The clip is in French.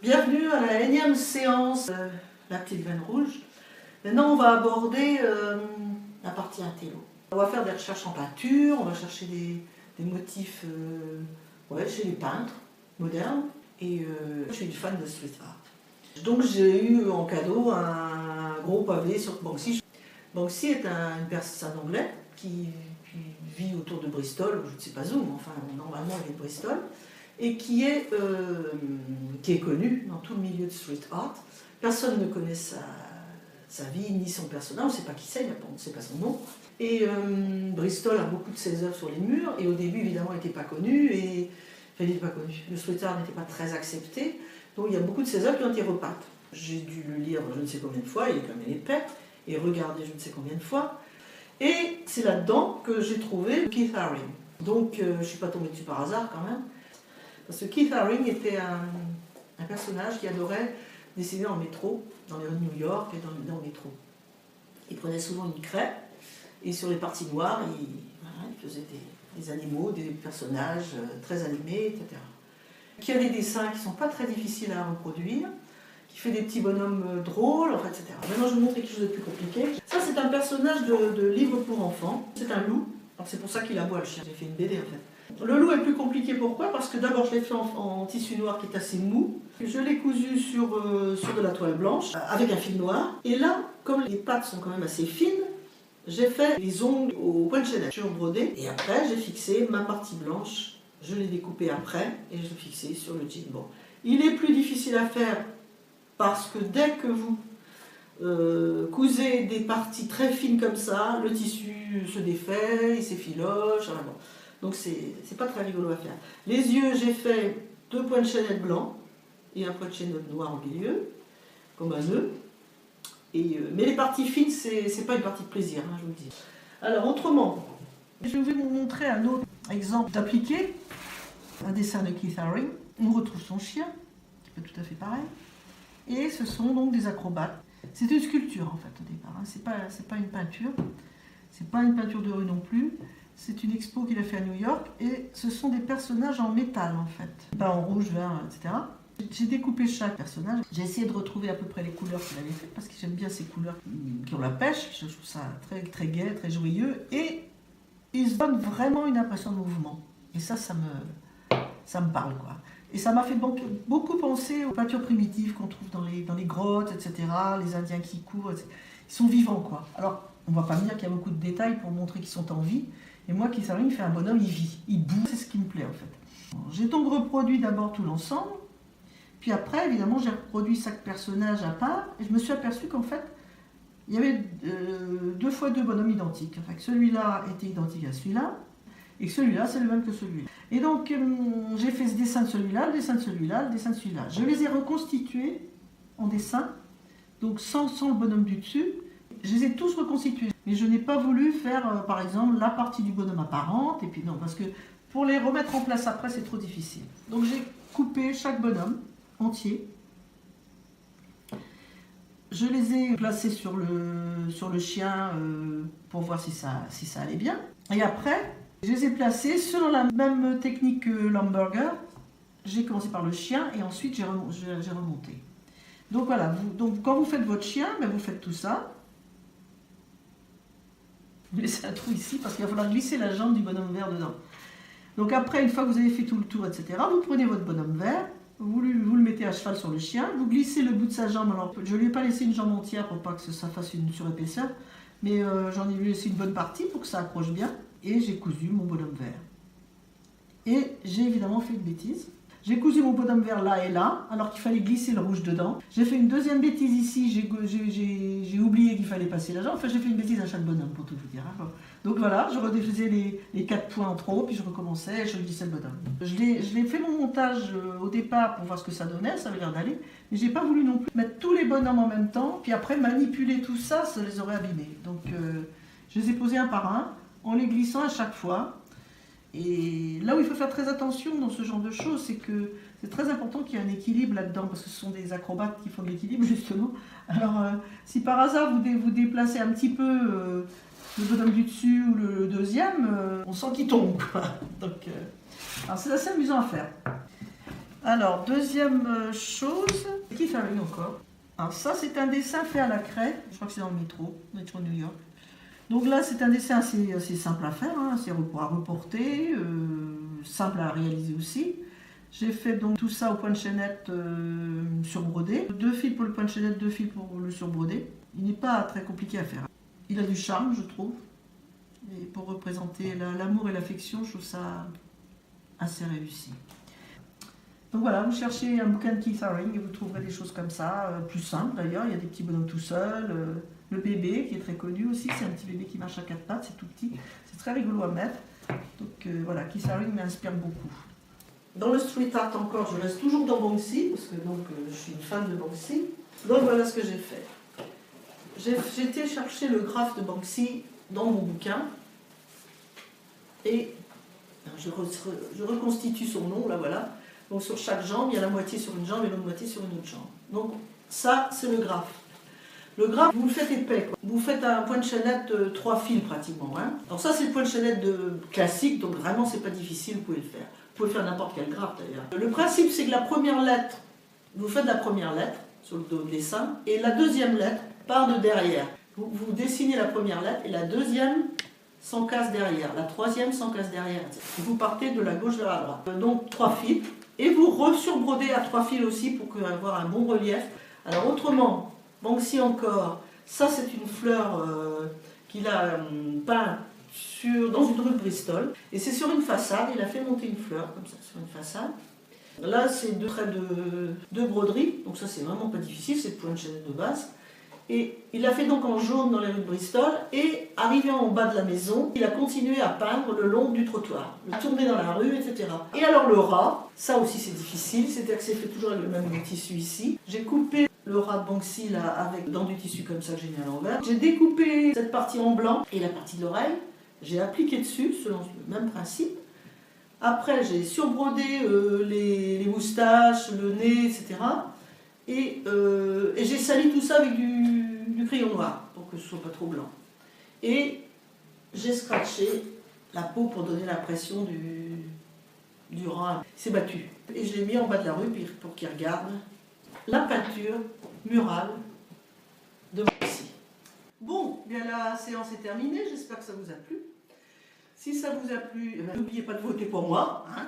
Bienvenue à la énième séance de la petite veine rouge. Maintenant, on va aborder la partie intello. On va faire des recherches en peinture, on va chercher des motifs chez les peintres modernes. Et je suis une fan de street art. Donc j'ai eu en cadeau un gros pavé sur Banksy. Banksy est un anglais qui vit autour de Bristol, je ne sais pas où, mais enfin normalement il est de Bristol, et qui est connu dans tout le milieu de street art. Personne ne connaît sa vie ni son personnage, on ne sait pas qui c'est, on ne sait pas son nom. Et Bristol a beaucoup de ses œuvres sur les murs, et au début évidemment il n'était pas connu, le street art n'était pas très accepté, donc il y a beaucoup de ses œuvres qui ont été repeintes. J'ai dû le lire je ne sais combien de fois, il est quand même épais, et regarder je ne sais combien de fois. Et c'est là-dedans que j'ai trouvé Keith Haring. Donc je ne suis pas tombée dessus par hasard quand même, parce que Keith Haring était un personnage qui adorait dessiner en métro, dans les rues de New York et dans le métro. Il prenait souvent une craie, et sur les parties noires, il faisait des animaux, des personnages très animés, etc. Qui a des dessins qui ne sont pas très difficiles à reproduire, qui fait des petits bonhommes drôles, etc. Maintenant, je vais vous montrer quelque chose de plus compliqué. Ça, c'est un personnage de livre pour enfants. C'est un loup. C'est pour ça qu'il aboie, le chien. J'ai fait une BD, en fait. Le loup est plus compliqué, pourquoi? Parce que d'abord, je l'ai fait en tissu noir qui est assez mou. Je l'ai cousu sur de la toile blanche, avec un fil noir. Et là, comme les pattes sont quand même assez fines, j'ai fait les ongles au point de chaînette sur brodé. Et après, j'ai fixé ma partie blanche. Je l'ai découpée après et je l'ai fixée sur le jean. Bon. Il est plus difficile à faire parce que dès que vous cousez des parties très fines comme ça, le tissu se défait, il s'effiloche. Bon. Donc c'est pas très rigolo à faire. Les yeux, j'ai fait 2 points de chaînette blancs et un point de chaînette noir au milieu, comme un nœud. Mais les parties fines, c'est pas une partie de plaisir, je vous le dis. Alors autrement, je vais vous montrer un autre exemple d'appliqué, un dessin de Keith Haring. On retrouve son chien, qui fait tout à fait pareil. Et ce sont donc des acrobates. C'est une sculpture en fait au départ, c'est pas une peinture. C'est pas une peinture de rue non plus. C'est une expo qu'il a fait à New York et ce sont des personnages en métal en fait. Pas en rouge, vert, etc. J'ai découpé chaque personnage. J'ai essayé de retrouver à peu près les couleurs qu'il avait faites parce que j'aime bien ces couleurs qui ont la pêche. Je trouve ça très, très gai, très joyeux. Et ils donnent vraiment une impression de mouvement. Et ça me parle quoi. Et ça m'a fait beaucoup penser aux peintures primitives qu'on trouve dans les grottes, etc. Les Indiens qui courent, etc. Ils sont vivants quoi. Alors, on ne va pas me dire qu'il y a beaucoup de détails pour montrer qu'ils sont en vie. Et moi, Keith Haring fait un bonhomme, il vit, il bouge, c'est ce qui me plaît en fait. J'ai donc reproduit d'abord tout l'ensemble. Puis après, évidemment, j'ai reproduit chaque personnage à part. Et je me suis aperçu qu'en fait, il y avait 2 fois 2 bonhommes identiques. Enfin, que celui-là était identique à celui-là. Et que celui-là, c'est le même que celui-là. Et donc, j'ai fait ce dessin de celui-là, le dessin de celui-là, le dessin de celui-là. Je les ai reconstitués en dessin, donc sans le bonhomme du dessus. Je les ai tous reconstitués. Mais je n'ai pas voulu faire, par exemple, la partie du bonhomme apparente. Et puis non, parce que pour les remettre en place après, c'est trop difficile. Donc, j'ai coupé chaque bonhomme entier. Je les ai placés sur le chien pour voir si ça allait bien. Et après, je les ai placés selon la même technique que l'hamburger. J'ai commencé par le chien et ensuite j'ai remonté. Donc voilà, donc quand vous faites votre chien, vous faites tout ça. Vous laissez un trou ici parce qu'il va falloir glisser la jambe du bonhomme vert dedans. Donc après, une fois que vous avez fait tout le tour, etc., vous prenez votre bonhomme vert, vous le mettez à cheval sur le chien, vous glissez le bout de sa jambe. Alors, je ne lui ai pas laissé une jambe entière pour pas que ça fasse une surépaisseur, mais j'en ai laissé une bonne partie pour que ça accroche bien. Et j'ai cousu mon bonhomme vert. Et j'ai évidemment fait une bêtise. J'ai cousu mon bonhomme vert là et là, alors qu'il fallait glisser le rouge dedans. J'ai fait une deuxième bêtise ici, j'ai oublié qu'il fallait passer la jambe. Enfin, j'ai fait une bêtise à chaque bonhomme, pour tout vous dire. Donc voilà, je redéfaisais les 4 points en trop, puis je recommençais et je glissais le bonhomme. Je l'ai fait mon montage au départ pour voir ce que ça donnait, ça avait l'air d'aller. Mais j'ai pas voulu non plus mettre tous les bonhommes en même temps, puis après manipuler tout ça, ça les aurait abîmés. Donc je les ai posés un par un, en les glissant à chaque fois. Et là où il faut faire très attention dans ce genre de choses, c'est que c'est très important qu'il y ait un équilibre là-dedans, parce que ce sont des acrobates qui font de l'équilibre, justement. Alors, si par hasard vous déplacez un petit peu le bonhomme du dessus ou le deuxième, on sent qu'il tombe, quoi. Donc, alors c'est assez amusant à faire. Alors, deuxième chose, Keith Haring encore. Alors ça, c'est un dessin fait à la craie. Je crois que c'est dans le métro New York. Donc là, c'est un dessin assez simple à faire, hein, assez à reporter, simple à réaliser aussi. J'ai fait donc tout ça au point de chaînette surbrodé. 2 fils pour le point de chaînette, 2 fils pour le surbrodé. Il n'est pas très compliqué à faire. Il a du charme, je trouve. Et pour représenter l'amour et l'affection, je trouve ça assez réussi. Donc voilà, vous cherchez un bouquin de Keith Haring et vous trouverez des choses comme ça, plus simples d'ailleurs. Il y a des petits bonhommes tout seuls. Le bébé qui est très connu aussi, c'est un petit bébé qui marche à 4 pattes, c'est tout petit. C'est très rigolo à mettre. Donc voilà, Keith Haring m'inspire beaucoup. Dans le street art encore, je reste toujours dans Banksy, parce que donc, je suis une fan de Banksy. Donc voilà ce que j'ai fait. J'ai été chercher le graphe de Banksy dans mon bouquin. Et je reconstitue son nom, là voilà. Donc sur chaque jambe, il y a la moitié sur une jambe et l'autre moitié sur une autre jambe. Donc ça, c'est le graphe. Le graphe, vous le faites épais, quoi. Vous faites un point de chaînette 3 fils pratiquement. Hein. Alors ça, c'est le point de chaînette classique, donc vraiment, c'est pas difficile, vous pouvez le faire. Vous pouvez faire n'importe quel graphe d'ailleurs. Le principe, c'est que la première lettre, vous faites la première lettre sur le dessin, et la deuxième lettre part de derrière. Vous dessinez la première lettre, et la deuxième s'encasse derrière, la troisième s'encasse derrière. Vous partez de la gauche vers la droite. Donc 3 fils. Et vous re-surbrodez à 3 fils aussi pour avoir un bon relief. Alors autrement, Banksy encore, ça c'est une fleur qu'il a peint dans une rue de Bristol. Et c'est sur une façade, il a fait monter une fleur comme ça sur une façade. Là c'est 2 traits de broderie, donc ça c'est vraiment pas difficile, c'est le point de chaînette de base. Et il a fait donc en jaune dans les rues de Bristol, et arrivé en bas de la maison, il a continué à peindre le long du trottoir, il a tourné dans la rue, etc. Et alors le rat, ça aussi c'est difficile, c'est-à-dire que c'est fait toujours avec le même tissu ici. J'ai coupé le rat de Banksy là, dans du tissu comme ça que j'ai mis à l'envers. J'ai découpé cette partie en blanc et la partie de l'oreille, j'ai appliqué dessus selon le même principe. Après j'ai surbrodé les moustaches, le nez, etc. Et j'ai sali tout ça avec du crayon noir, pour que ce ne soit pas trop blanc. Et j'ai scratché la peau pour donner l'impression du rat. Il s'est battu. Et je l'ai mis en bas de la rue pour qu'il regarde la peinture murale de Banksy. Bon, bien la séance est terminée, j'espère que ça vous a plu. Si ça vous a plu, n'oubliez pas de voter pour moi. Hein,